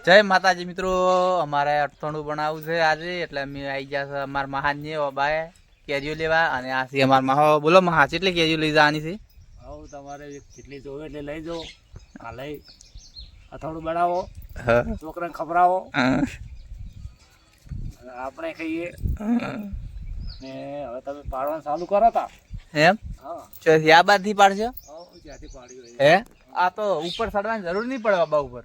જય માતાજી મિત્રો, અમારે અઠવાણું બનાવવું છે આજે, એટલે અમે આવી ગયા છે અમારા મહાન ને બાએ કેરીઓ લેવા. અને આ છે અમારા મહા. બોલો મહા, કેટલી કેરીઓ લઈ જવાની છે? આવું તમારે જેટલી જોવે એટલે લઈ જાઓ. આ લઈ અથાણું બનાવો, છોકરાને ખવડાવો, આપણે ખાઈએ. ને હવે તમે પાડવાનું ચાલુ કરો તા એમ? હા, આ બાદ થી પાડશો? ત્યાંથી પાડ્યું હે? આ તો ઉપર ચડવાની જરૂર નહીં પડે બાબા ઉપર.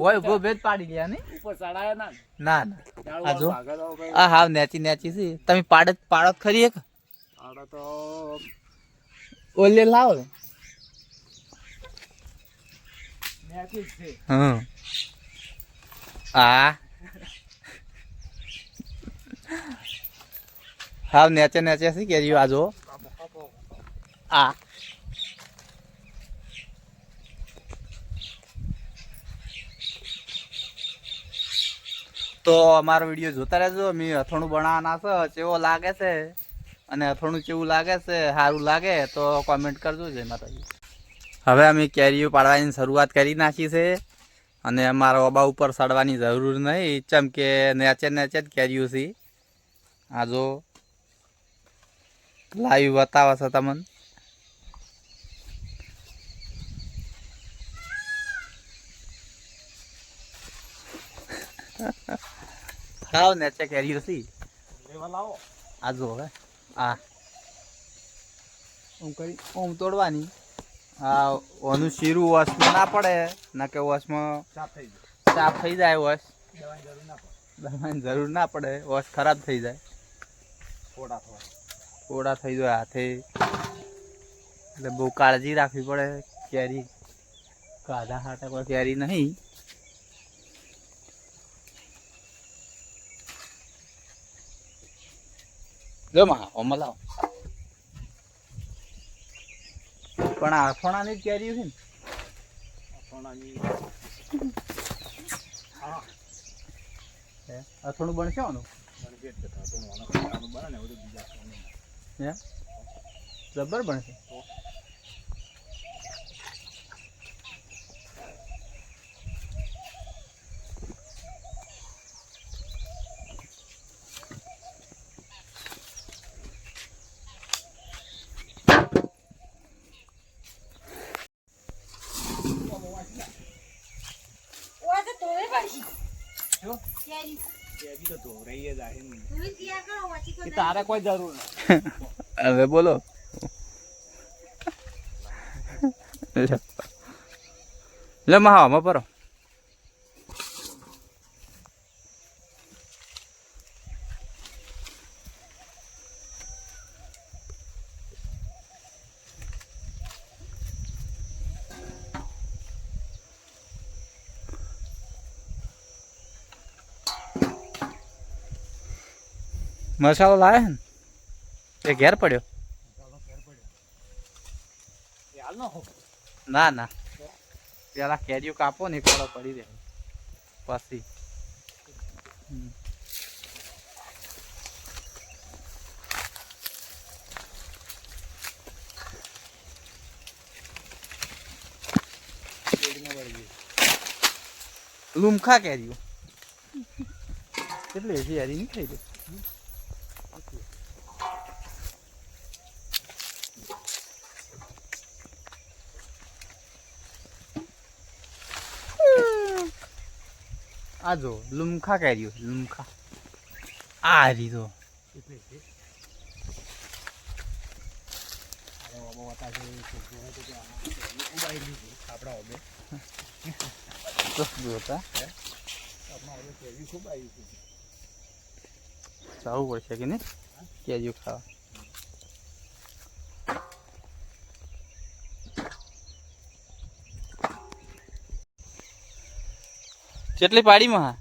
હોય ઉભો ભેદ પાડી ગયા ને ઉપર ચડાય ના ના ના. આ જો આ હાવ નેચી નેચી છે. તમે પાડો ખરી એક પાડો તો ઓલે લાવો. નેચી છે. હા આ હાવ નેચે નેચે છે કેરીઓ. આ જો આ તો અમારો વિડીયો જોતા રહેજો. અમે અથાણું બનાવવાના છે. કેવો લાગે છે અને અથાણું કેવું લાગે છે, સારું લાગે તો કોમેન્ટ કરજો. જય માતાજી. હવે અમે કેરીઓ પાડવાની શરૂઆત કરી નાખી છે. અને અમારા ઓબા ઉપર સડવાની જરૂર નહીં, ચમ કે નેચે નેચે જ કેરીઓ છે. આ જો લાઈવ બતાવે છે તમને. હાવ નેચે કેરીઓ છે. આ જો હવે આ ઓમ કરી ઓમ તોડવાની. આ ઓનું શીરું વસમાં ના પડે, ના કે વસમાં સાફ થઈ જાય. વસ દવાની જરૂર ના પડે, વસ ખરાબ થઈ જાય, ફોડા થઈ જાય હાથે. એટલે બહુ કાળજી રાખવી પડે. કેરી કાઢા હાટે કોઈ કેરી નહીં. જો માં ઓમાં લાવો. પણ આ અથાણાની જ કેરી છે ને? અથાણું બનશે આનું? જબર બનશે. તારે કોઈ જરૂર નહીં. હવે બોલો. લે મહા આમાં પરો. મસાલો લાવે ને એ ઘેર પડ્યો? ના ના, પેલા કેરીઓ કાપો ને એકડો પડી રહે પછી. લુમખા કેરીઓ કેટલી હજી યારી નહીં થઈ ગઈ. આ જો લુમખા કેરીઓ, લુમખા આ રીતો. જવું પડશે કે નહીં કેરીઓ ખાવા. કેટલી પાડીમાં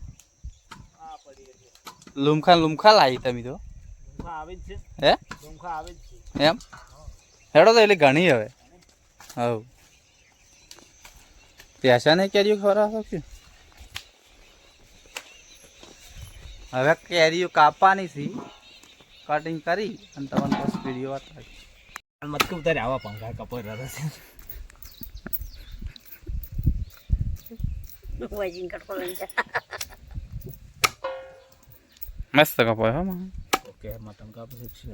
લુમખા લુમખા લાવી તમે તો? હે એમ હેડો તો એટલે ઘણી હવે. હવ પૈસા નહીં કેરીઓ ખવડાવો કે? હવે કેરીઓ કાપવાની છે, કટિંગ કરી અને તમને બસ વિડીયો બતાવી. મત ઉતારે આવા પંખા કપોર રસ મસ્ત કપાય હો માં. ઓકે મટન કાપી છે